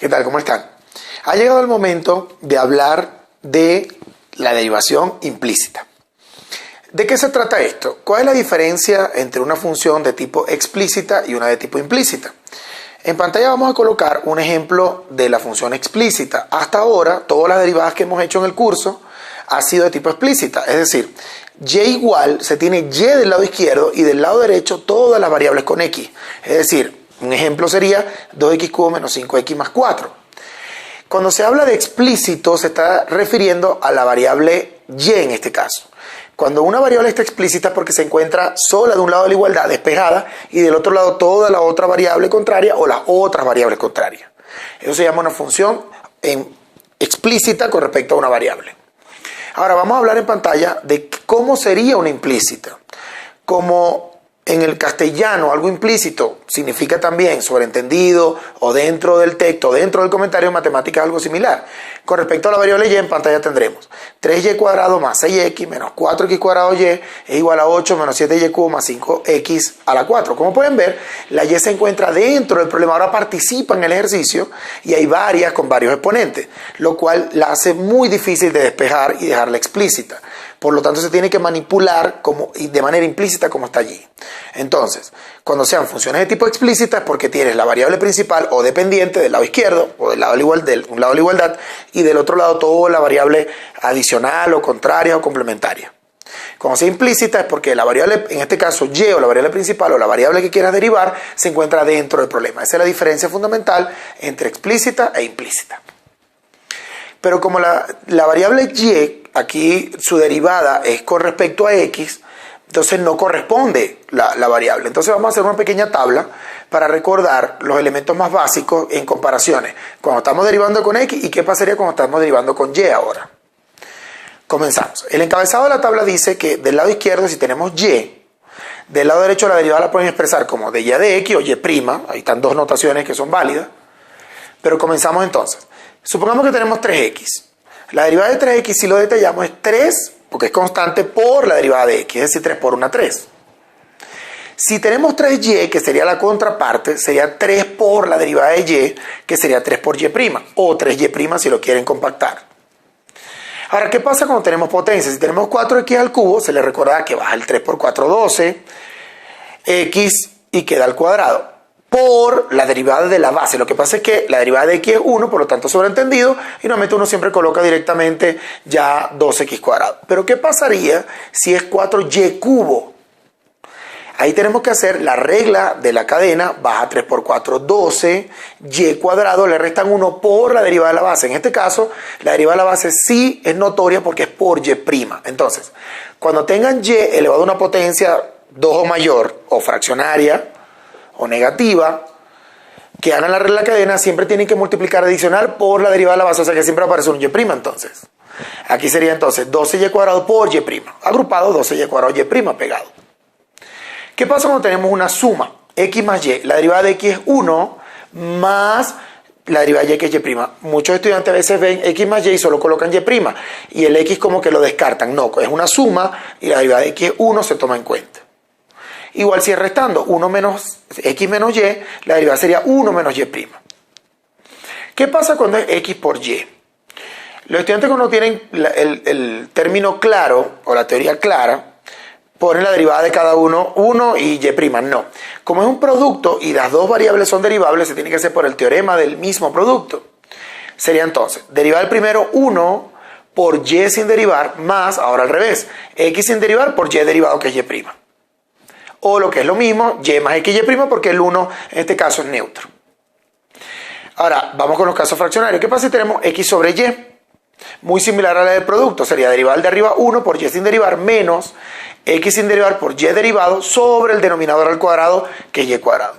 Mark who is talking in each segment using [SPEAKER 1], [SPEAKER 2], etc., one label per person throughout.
[SPEAKER 1] ¿Qué tal? ¿Cómo están? Ha llegado el momento de hablar de la derivación implícita. ¿De qué se trata esto? ¿Cuál es la diferencia entre una función de tipo explícita y una de tipo implícita? En pantalla vamos a colocar un ejemplo de la función explícita. Hasta ahora, todas las derivadas que hemos hecho en el curso han sido de tipo explícita. Es decir, y igual se tiene y del lado izquierdo y del lado derecho todas las variables con x. Es decir, un ejemplo sería 2x cubo menos 5x más 4. Cuando se habla de explícito se está refiriendo a la variable y en este caso. Cuando una variable está explícita es porque se encuentra sola de un lado de la igualdad, despejada, y del otro lado toda la otra variable contraria o las otras variables contrarias. Eso se llama una función explícita con respecto a una variable. Ahora vamos a hablar en pantalla de cómo sería una implícita. Como en el castellano algo implícito significa también sobreentendido o dentro del texto, dentro del comentario, en matemáticas algo similar. Con respecto a la variable y en pantalla tendremos 3y cuadrado más 6x menos 4x cuadrado y es igual a 8 menos 7y cubo más 5x a la 4. Como pueden ver, la y se encuentra dentro del problema, ahora participa en el ejercicio y hay varias con varios exponentes, lo cual la hace muy difícil de despejar y dejarla explícita. Por lo tanto, se tiene que manipular de manera implícita como está allí. Entonces, cuando sean funciones de tipo explícita es porque tienes la variable principal o dependiente del lado izquierdo o del lado de un lado de la igualdad y del otro lado toda la variable adicional o contraria o complementaria. Cuando sea implícita es porque la variable, en este caso y o la variable principal o la variable que quieras derivar se encuentra dentro del problema. Esa es la diferencia fundamental entre explícita e implícita. Pero como la variable y, aquí su derivada es con respecto a x, entonces no corresponde la variable. Entonces vamos a hacer una pequeña tabla para recordar los elementos más básicos en comparaciones. Cuando estamos derivando con x y qué pasaría cuando estamos derivando con y ahora. Comenzamos. El encabezado de la tabla dice que del lado izquierdo si tenemos y, del lado derecho la derivada la pueden expresar como de y de x o y'. Ahí están dos notaciones que son válidas. Pero comenzamos entonces. Supongamos que tenemos 3x. La derivada de 3x, si lo detallamos, es 3, porque es constante, por la derivada de x, es decir, 3 por 1, 3. Si tenemos 3y, que sería la contraparte, sería 3 por la derivada de y, que sería 3 por y', o 3y' si lo quieren compactar. Ahora, ¿qué pasa cuando tenemos potencia? Si tenemos 4x al cubo, se le recuerda que baja el 3 por 4, 12, x y queda al cuadrado. Por la derivada de la base. Lo que pasa es que la derivada de x es 1, por lo tanto sobreentendido, y normalmente uno siempre coloca directamente ya 2x cuadrado. Pero ¿qué pasaría si es 4y cubo? Ahí tenemos que hacer la regla de la cadena, baja 3 por 4, 12, y cuadrado, le restan 1 por la derivada de la base. En este caso, la derivada de la base sí es notoria porque es por y'. Entonces, cuando tengan y elevado a una potencia 2 o mayor, o fraccionaria, o negativa, que hagan la regla de la cadena, siempre tienen que multiplicar adicional por la derivada de la base, o sea que siempre aparece un y'. Entonces, aquí sería entonces 12y cuadrado por y', agrupado 12y cuadrado y' pegado. ¿Qué pasa cuando tenemos una suma? X más y, la derivada de x es 1 más la derivada de y que es y'. Muchos estudiantes a veces ven x más y solo colocan y', y el x como que lo descartan. No, es una suma y la derivada de x es 1, se toma en cuenta. Igual si es restando 1 menos x menos y, la derivada sería 1 menos y'. ¿Qué pasa cuando es x por y? Los estudiantes cuando tienen el término claro o la teoría clara, ponen la derivada de cada uno 1 y y'. No. Como es un producto y las dos variables son derivables, se tiene que hacer por el teorema del mismo producto. Sería entonces, derivar el primero 1 por y sin derivar más, ahora al revés, x sin derivar por y derivado que es y'. O lo que es lo mismo, y más x y' porque el 1 en este caso es neutro. Ahora, vamos con los casos fraccionarios. ¿Qué pasa si tenemos x sobre y? Muy similar a la del producto. Sería derivar de arriba 1 por y sin derivar menos x sin derivar por y derivado sobre el denominador al cuadrado que es y cuadrado.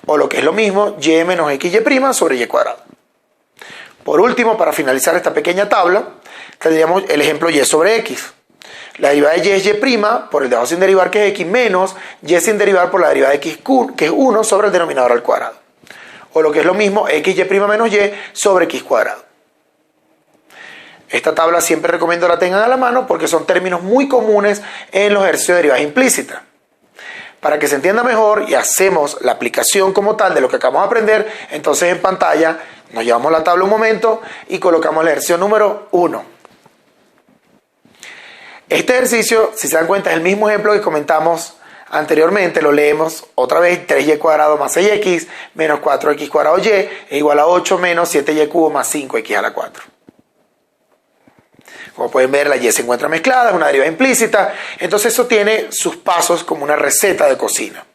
[SPEAKER 1] O lo que es lo mismo, y menos x y' sobre y cuadrado. Por último, para finalizar esta pequeña tabla, tendríamos el ejemplo y sobre x. La derivada de y es y' por el de abajo sin derivar que es x menos y sin derivar por la derivada de x que es 1 sobre el denominador al cuadrado. O lo que es lo mismo, x y' menos y sobre x cuadrado. Esta tabla siempre recomiendo la tengan a la mano porque son términos muy comunes en los ejercicios de derivadas implícitas. Para que se entienda mejor y hacemos la aplicación como tal de lo que acabamos de aprender, entonces en pantalla Nos llevamos la tabla un momento y colocamos el ejercicio número 1. Este ejercicio, si se dan cuenta, es el mismo ejemplo que comentamos anteriormente. Lo leemos otra vez: 3y cuadrado más 6x menos 4x cuadrado y es igual a 8 menos 7y cubo más 5x a la 4. Como pueden ver, la y se encuentra mezclada, es una derivada implícita. Entonces eso tiene sus pasos como una receta de cocina.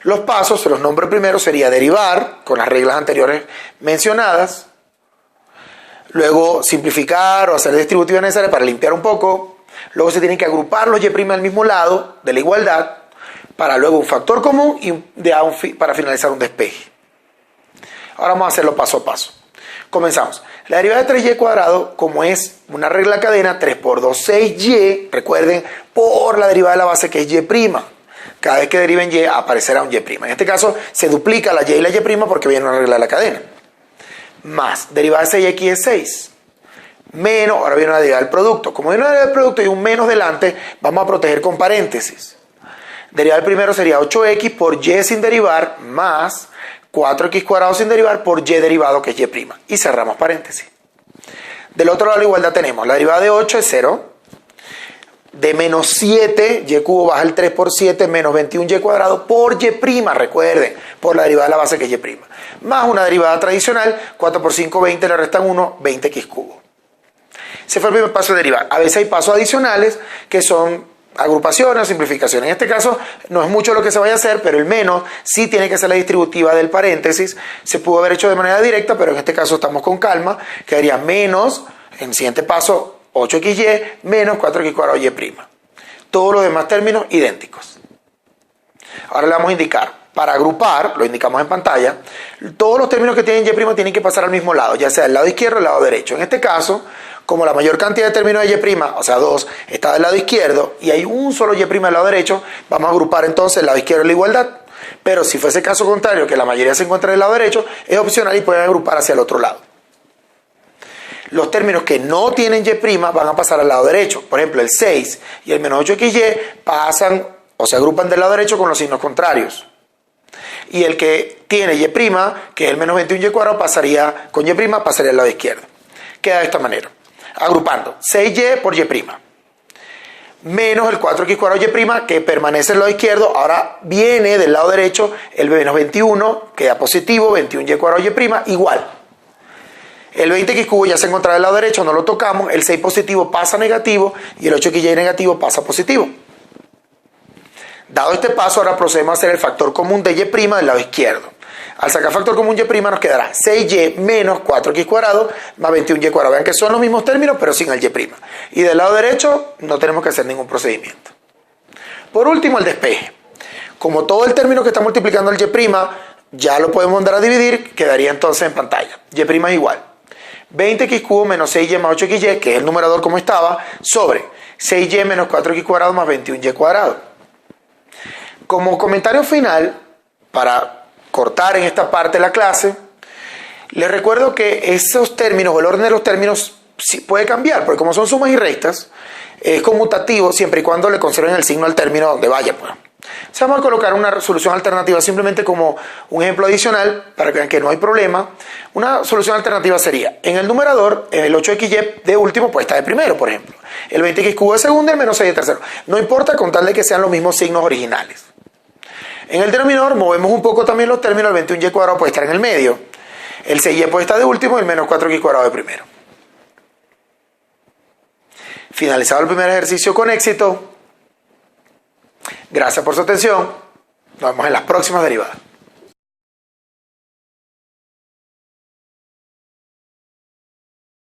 [SPEAKER 1] Los pasos, se los nombro primero, sería derivar con las reglas anteriores mencionadas. Luego simplificar o hacer distributivas necesarias para limpiar un poco. Luego se tienen que agrupar los y' al mismo lado de la igualdad para luego un factor común y para finalizar un despeje. Ahora vamos a hacerlo paso a paso. Comenzamos. La derivada de 3y cuadrado, como es una regla cadena, 3 por 2, 6y, recuerden, por la derivada de la base que es y'. Cada vez que deriven y aparecerá un y'. En este caso se duplica la y la y' porque viene una regla de la cadena. Más, derivada de 6x es 6. Menos, ahora viene una derivada del producto. Como viene una derivada del producto y un menos delante, vamos a proteger con paréntesis. Derivada del primero sería 8x por y sin derivar más 4x cuadrado sin derivar por y derivado que es y'. Y cerramos paréntesis. Del otro lado de la igualdad tenemos la derivada de 8 es 0. De menos 7, y cubo baja el 3 por 7, menos 21y cuadrado por y', recuerden, por la derivada de la base que es y'. Más una derivada tradicional, 4 por 5, 20, le restan 1, 20x cubo. Ese fue el primer paso de derivar. A veces hay pasos adicionales que son agrupaciones o simplificaciones. En este caso no es mucho lo que se vaya a hacer, pero el menos sí tiene que ser la distributiva del paréntesis. Se pudo haber hecho de manera directa, pero en este caso estamos con calma. Quedaría menos, en el siguiente paso, 8xy menos 4x cuadrado y'. Todos los demás términos idénticos. Ahora le vamos a indicar, para agrupar, lo indicamos en pantalla, todos los términos que tienen y' tienen que pasar al mismo lado, ya sea el lado izquierdo o el lado derecho. En este caso, como la mayor cantidad de términos de y', o sea 2, está del lado izquierdo y hay un solo y' del lado derecho, vamos a agrupar entonces el lado izquierdo y la igualdad. Pero si fuese caso contrario, que la mayoría se encuentra del lado derecho, es opcional y pueden agrupar hacia el otro lado. Los términos que no tienen y' van a pasar al lado derecho. Por ejemplo, el 6 y el menos 8xy pasan o se agrupan del lado derecho con los signos contrarios. Y el que tiene y', que es el menos 21y cuadrado, pasaría con y', pasaría al lado izquierdo. Queda de esta manera. Agrupando 6y por y'. Menos el 4x cuadrado y', que permanece al lado izquierdo, ahora viene del lado derecho el menos 21, queda positivo, 21y cuadrado y', igual. El 20x cubo ya se encontraba del lado derecho, no lo tocamos, el 6 positivo pasa a negativo y el 8xy negativo pasa a positivo. Dado este paso, ahora procedemos a hacer el factor común de y' del lado izquierdo. Al sacar factor común y' nos quedará 6y menos 4x cuadrado más 21y cuadrado. Vean que son los mismos términos pero sin el y'. Y del lado derecho no tenemos que hacer ningún procedimiento. Por último, el despeje. Como todo el término que está multiplicando el y' ya lo podemos mandar a dividir, quedaría entonces en pantalla. Y' es igual 20x cubo menos 6y más 8xy, que es el numerador como estaba, sobre 6y menos 4x cuadrado más 21y cuadrado. Como comentario final, para cortar en esta parte de la clase, les recuerdo que esos términos o el orden de los términos sí puede cambiar, porque como son sumas y restas, es conmutativo siempre y cuando le conserven el signo al término donde vaya, pues. O sea, vamos a colocar una solución alternativa simplemente como un ejemplo adicional para que vean que no hay problema. Una solución alternativa sería, en el numerador, el 8xy de último pues está de primero, por ejemplo. El 20x cubo de segundo y el menos 6 de tercero. No importa con tal de que sean los mismos signos originales. En el denominador movemos un poco también los términos, el 21y cuadrado puede estar en el medio. El 6y puede estar de último y el menos 4x cuadrado de primero. Finalizado el primer ejercicio con éxito. Gracias por su atención. Nos vemos en las próximas derivadas.